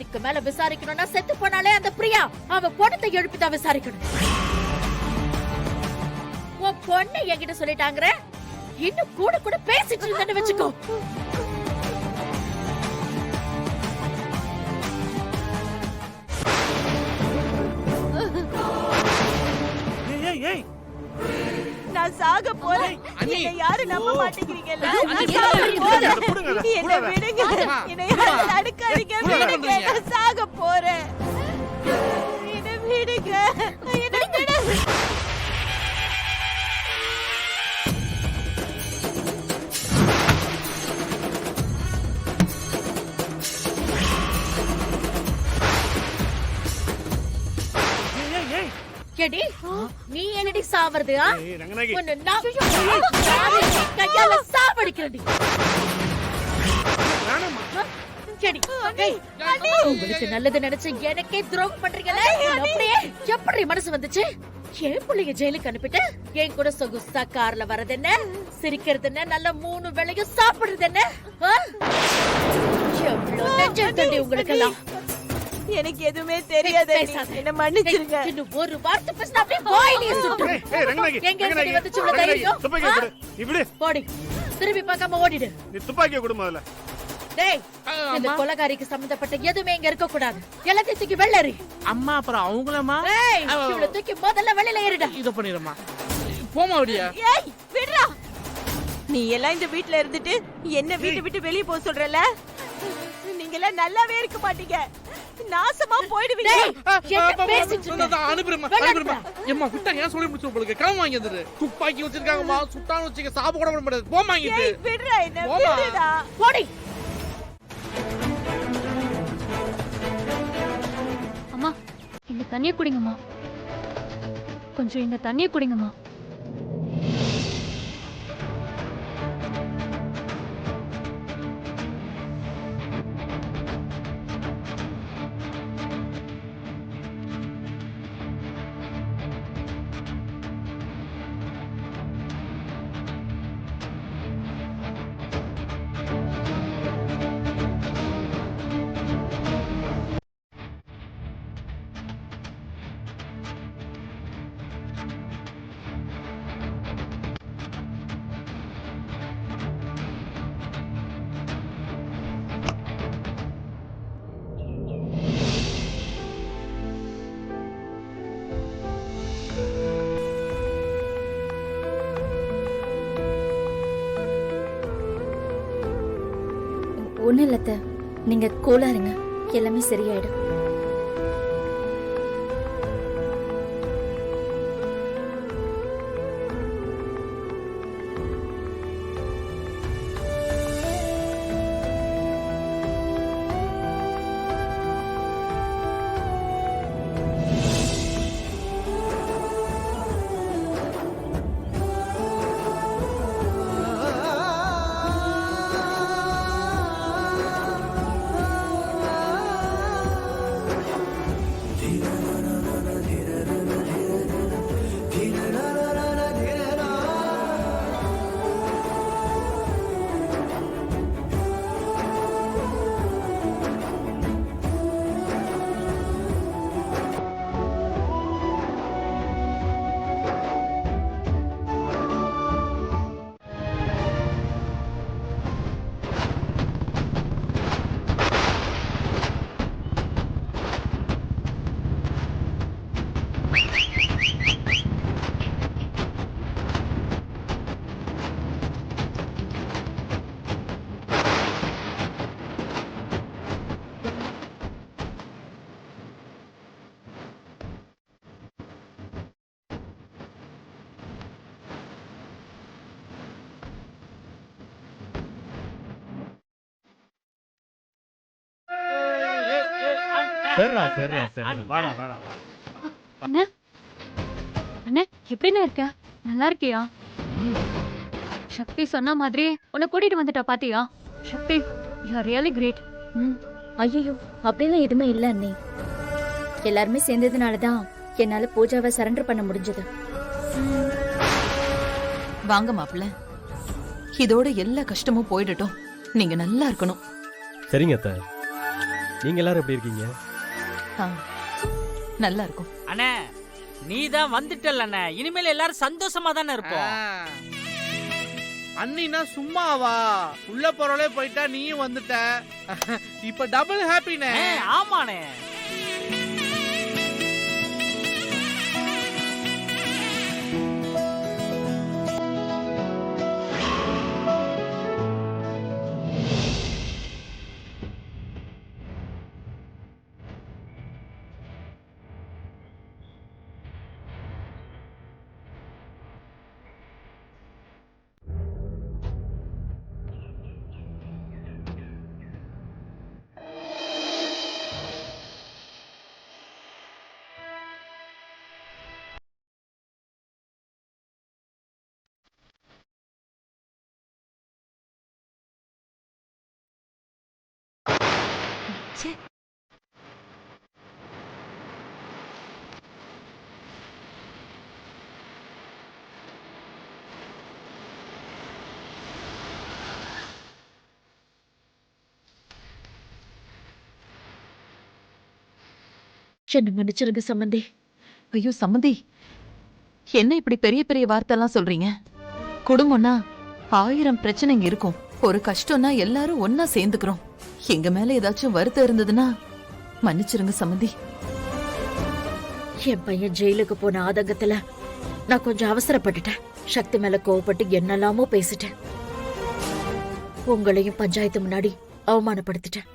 இதுக்கு மேல விசாரிக்கணும்னா செத்து போனாலே அந்த பிரியா அவ பொண்ணத்தை எழுப்பிதான் விசாரிக்கணும். உன் பொண்ணு என்கிட்ட சொல்லிட்டாங்கற, இன்னும் கூட கூட பேசிட்டு இருந்தேன்னு வச்சுக்கோ. நான் சாக போறேன். என்னை யாரும் நம்ப மாட்டேங்கிறீங்கல்ல? என்னை விடுங்க. என்னை யாரும் தடுக்காதீங்க. விடுங்க. நான் சாக போறேன். என்னை விடுங்க. என்னை விடுங்க. கேடி, நீ என்னடி சாவறது? உன்னை நான் கையால சாவடிக்கிறேன்டி. கேடி, உங்களுக்கு நல்லது நினைச்சு எனக்கே துரோகம் பண்றீங்களே. அப்படியே எப்படி மனசு வந்துச்சு? என் பிள்ளைய ஜெயிலுக்கு அனுப்பிட்டு என் கூட சொகுசா கார்ல வர்றது என்ன, சிரிக்கிறது என்ன, நல்ல 3 வேளையும் சாப்பிடுறது என்ன? எவ்வளவு நெஞ்சம் தண்டி உங்களுக்கெல்லாம். எனக்கு எதுவுமே தெரியாது. என்ன மன்னிச்சிருங்க. இன்னும் ஒரு வார்த்தை பேசினா அப்படியே வாயிலே சுட்டுறேன். எங்க இருந்து வந்துச்சு உள்ள தைரியம்? இப்படி போடி, திரும்பி பார்க்காம ஓடிடு. நீ துப்பாக்கியை கொடு முதல்ல. டேய், இந்த கொலைகாரிக்கு சம்பந்தப்பட்ட எதுவுமே இங்க இருக்க கூடாது. எல்லாத்தையும் தூக்கி வெளில எறி. அம்மா அப்புறம் அவங்களமா? ஏய், இவளை தூக்கி முதல்ல வெளில ஏறிடா. இத பண்ணிரமா. போமா ஓடியா. ஏய், விடுடா. நீ எல்லாம் இந்த வீட்ல இருந்துட்டு என்ன வீட்டை விட்டு வெளிய போக சொல்றல? நீங்க எல்லாம் நல்லாவே இருக்க மாட்டீங்க. நாசமா போய்டுவீங்க. என்ன பேசிட்டு இருக்க? அனுப்புறமா, அனுப்புறமா. எம்மா விட்டா ஏன் சொல்லி முடிச்சு உங்களுக்கு காம் வாங்கி வந்துரு. துப்பாக்கி வச்சிருக்காங்கமா, சுட்டான் வச்சிக்க சாப கூட பண்ண முடியாது. போமா வாங்கிட்டு. ஏய், விடுடா. என்ன விடுடா. போடி. அம்மா, இந்த தண்ணியை குடிங்கம்மா. கொஞ்சம் இந்த தண்ணியை குடிங்கம்மா. ஒன்றும் இல்லத்த, நீங்க கூலா இருங்க, எல்லாமே சரியாயிடும். அண்ணே, அண்ணே எப்படின்னு இருக்க? நல்லா இருக்கியா? சக்தி சொன்ன மாதிரி உன்னை கூட்டிட்டு வந்துட்டா பாத்தியா? சக்தி, யூ ஆர் ரியலி கிரேட். ஐயோ, அப்படிலாம் எதுவுமே இல்லை அண்ணே. எல்லாருமே சேர்ந்ததுனால தான் என்னால பூஜாவை சரண்டர் பண்ண முடிஞ்சது. வாங்க மாப்பிள்ள, இதோட எல்லா கஷ்டமும் போயிடட்டும். நீங்க நல்லா இருக்கணும். சரிங்க அத்தை. நீங்க எல்லாரும் எப்படி இருக்கீங்க? நல்லா இருக்கும். அண்ணே நீ தான் வந்துட்டல்ல அண்ணே, இனிமேல் எல்லாரும் சந்தோஷமா தானே இருப்போம். அண்ணினா சும்மாவா? உள்ள போறவளே போயிட்டா நீயும் வந்துட்ட. இப்ப டபுள் ஹாப்பினே. ஆமாண்ணே. என்ன மன்னிச்சிருங்க சம்பந்தி. ஐயோ சம்மந்தி, என்ன இப்படி பெரிய பெரிய வார்த்தைலாம் சொல்றீங்க? குடும்பம்னா 1000 பிரச்சனைங்க இருக்கும். ஒரு கஷ்டம்னா எல்லாரும் ஒன்னா சேர்ந்துக்கிறோம். எங்க மேல ஏதாச்சும் வருத்தம் இருந்ததுன்னா மன்னிச்சிருங்க சம்மந்தி. என் பையன் ஜெயிலுக்கு போன ஆதங்கத்துல நான் கொஞ்சம் அவசரப்பட்டுட்டேன். சக்தி மேல கோவப்பட்டு என்னெல்லாமோ பேசிட்டேன். உங்களையும் பஞ்சாயத்து முன்னாடி அவமானப்படுத்திட்டேன்.